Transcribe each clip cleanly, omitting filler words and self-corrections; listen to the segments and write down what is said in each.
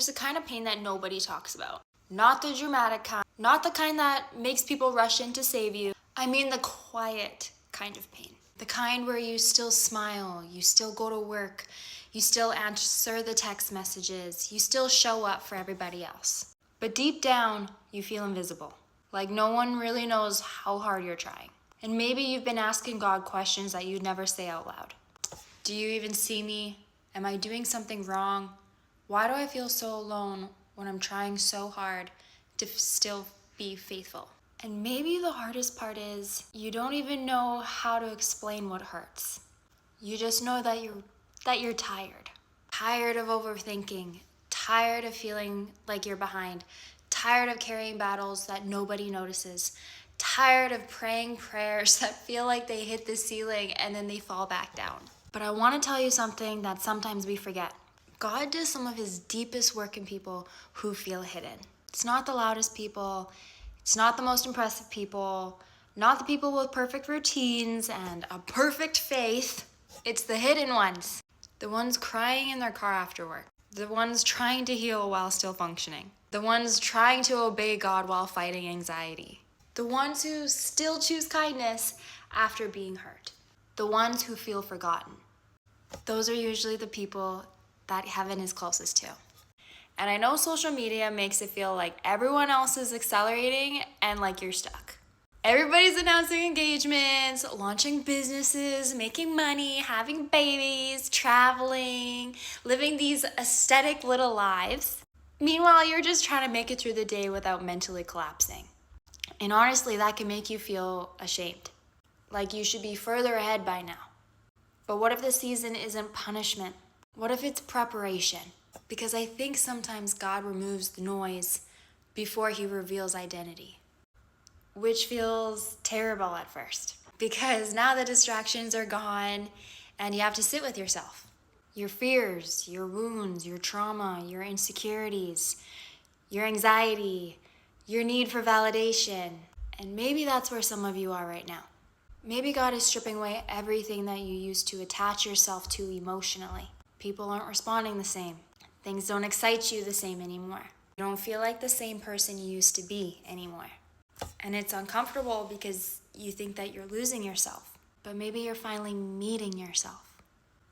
there's the kind of pain that nobody talks about. Not the dramatic kind, not the kind that makes people rush in to save you. I mean the quiet kind of pain. The kind where you still smile, you still go to work, you still answer the text messages, you still show up for everybody else. But deep down, you feel invisible. Like no one really knows how hard you're trying. And maybe you've been asking God questions that you'd never say out loud. Do you even see me? Am I doing something wrong? Why do I feel so alone when I'm trying so hard to still be faithful? And maybe the hardest part is you don't even know how to explain what hurts. You just know that you're tired. Tired of overthinking, tired of feeling like you're behind, tired of carrying battles that nobody notices, tired of praying prayers that feel like they hit the ceiling and then they fall back down. But I want to tell you something that sometimes we forget. God does some of his deepest work in people who feel hidden. It's not the loudest people. It's not the most impressive people. Not the people with perfect routines and a perfect faith. It's the hidden ones. The ones crying in their car after work. The ones trying to heal while still functioning. The ones trying to obey God while fighting anxiety. The ones who still choose kindness after being hurt. The ones who feel forgotten. Those are usually the people that heaven is closest to. And I know social media makes it feel like everyone else is accelerating and like you're stuck. Everybody's announcing engagements, launching businesses, making money, having babies, traveling, living these aesthetic little lives. Meanwhile, you're just trying to make it through the day without mentally collapsing. And honestly, that can make you feel ashamed. Like you should be further ahead by now. But what if the season isn't punishment? What if it's preparation? Because I think sometimes God removes the noise before he reveals identity, which feels terrible at first. Because now the distractions are gone and you have to sit with yourself. Your fears, your wounds, your trauma, your insecurities, your anxiety, your need for validation. And maybe that's where some of you are right now. Maybe God is stripping away everything that you used to attach yourself to emotionally. People aren't responding the same. Things don't excite you the same anymore. You don't feel like the same person you used to be anymore. And it's uncomfortable because you think that you're losing yourself. But maybe you're finally meeting yourself.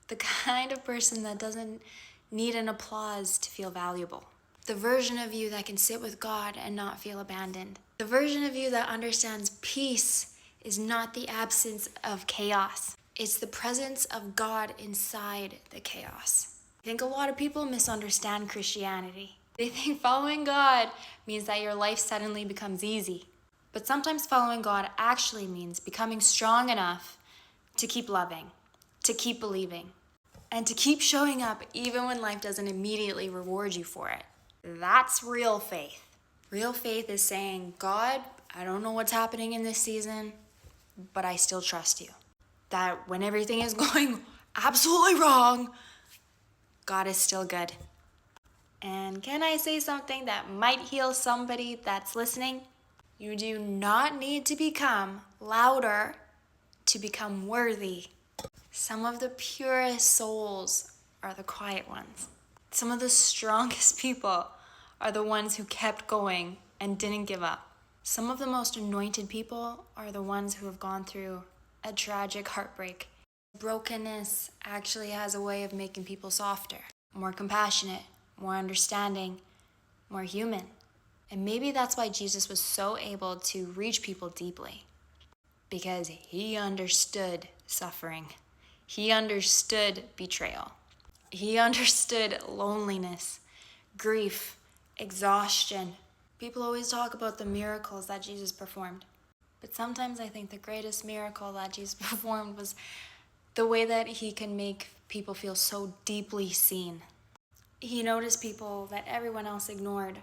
The kind of person that doesn't need an applause to feel valuable. The version of you that can sit with God and not feel abandoned. The version of you that understands peace is not the absence of chaos. It's the presence of God inside the chaos. I think a lot of people misunderstand Christianity. They think following God means that your life suddenly becomes easy. But sometimes following God actually means becoming strong enough to keep loving, to keep believing, and to keep showing up even when life doesn't immediately reward you for it. That's real faith. Real faith is saying, God, I don't know what's happening in this season, but I still trust you. That when everything is going absolutely wrong, God is still good. And can I say something that might heal somebody that's listening? You do not need to become louder to become worthy. Some of the purest souls are the quiet ones. Some of the strongest people are the ones who kept going and didn't give up. Some of the most anointed people are the ones who have gone through a tragic heartbreak. Brokenness actually has a way of making people softer, more compassionate, more understanding, more human. And maybe that's why Jesus was so able to reach people deeply, because he understood suffering. He understood betrayal. He understood loneliness, grief, exhaustion. People always talk about the miracles that Jesus performed. But sometimes I think the greatest miracle that Jesus performed was the way that he can make people feel so deeply seen. He noticed people that everyone else ignored.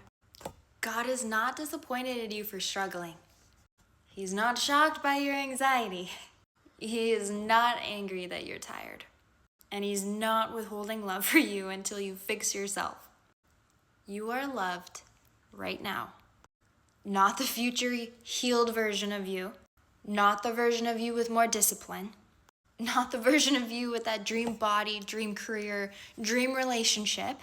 God is not disappointed in you for struggling. He's not shocked by your anxiety. He is not angry that you're tired. And he's not withholding love for you until you fix yourself. You are loved right now. Not the future healed version of you. Not the version of you with more discipline. Not the version of you with that dream body, dream career, dream relationship.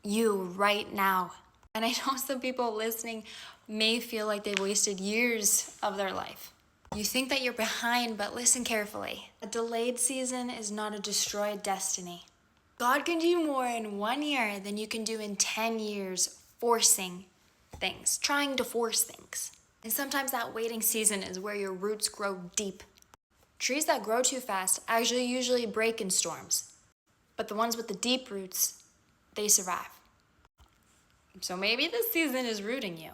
you right now. And I know some people listening may feel like they've wasted years of their life. You think that you're behind, but listen carefully. A delayed season is not a destroyed destiny. God can do more in 1 year than you can do in 10 years forcing things, trying to force things. And sometimes that waiting season is where your roots grow deep. Trees that grow too fast actually usually break in storms, but the ones with the deep roots, they survive. So maybe this season is rooting you.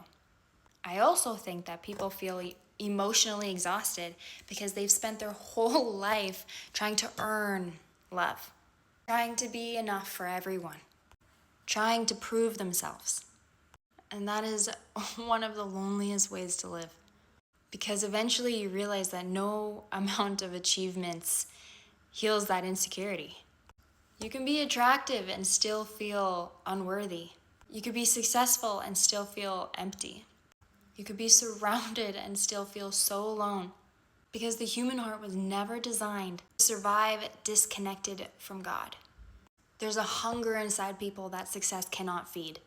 I also think that people feel emotionally exhausted because they've spent their whole life trying to earn love, trying to be enough for everyone, trying to prove themselves. And that is one of the loneliest ways to live, because eventually you realize that no amount of achievements heals that insecurity. You can be attractive and still feel unworthy. You could be successful and still feel empty. You could be surrounded and still feel so alone, because the human heart was never designed to survive disconnected from God. There's a hunger inside people that success cannot feed.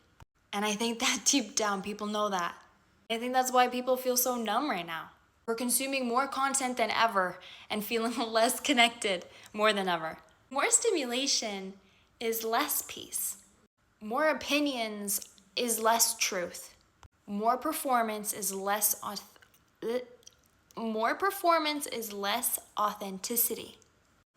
And I think that deep down people know that. I think that's why people feel so numb right now. We're consuming more content than ever and feeling less connected more than ever. More stimulation is less peace. More opinions is less truth. More performance is less authenticity.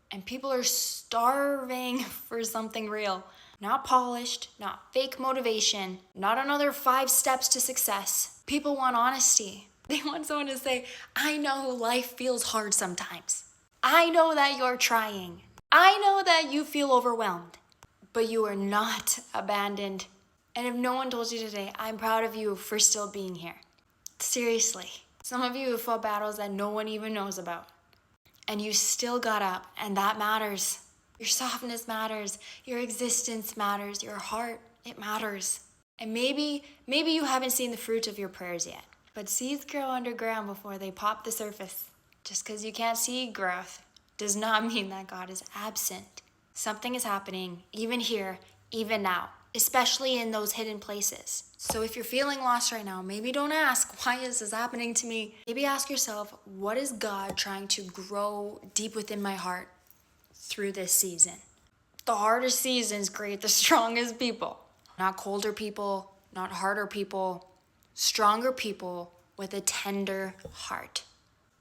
And people are starving for something real. Not polished, not fake motivation, not another 5 steps to success. People want honesty. They want someone to say, I know life feels hard sometimes. I know that you're trying. I know that you feel overwhelmed, but you are not abandoned. And if no one told you today, I'm proud of you for still being here. Seriously, some of you have fought battles that no one even knows about. And you still got up, and that matters. Your softness matters. Your existence matters. Your heart, it matters. And maybe you haven't seen the fruit of your prayers yet, but seeds grow underground before they pop the surface. Just because you can't see growth does not mean that God is absent. Something is happening, even here, even now, especially in those hidden places. So if you're feeling lost right now, maybe don't ask, why is this happening to me? Maybe ask yourself, what is God trying to grow deep within my heart through this season? The hardest seasons create the strongest people. Not colder people, not harder people, stronger people with a tender heart.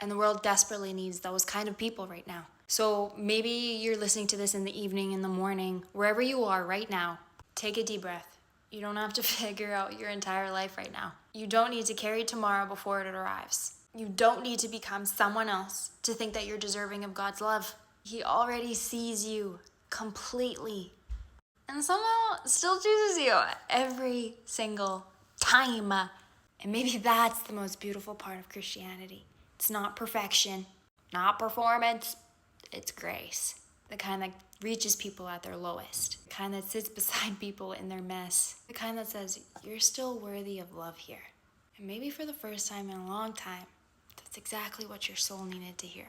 And the world desperately needs those kind of people right now. So maybe you're listening to this in the evening, in the morning, wherever you are right now. Take a deep breath. You don't have to figure out your entire life right now. You don't need to carry tomorrow before it arrives. You don't need to become someone else to think that you're deserving of God's love. He already sees you completely and somehow still chooses you every single time. And maybe that's the most beautiful part of Christianity. It's not perfection, not performance, it's grace. The kind that reaches people at their lowest. The kind that sits beside people in their mess. The kind that says, you're still worthy of love here. And maybe for the first time in a long time, that's exactly what your soul needed to hear.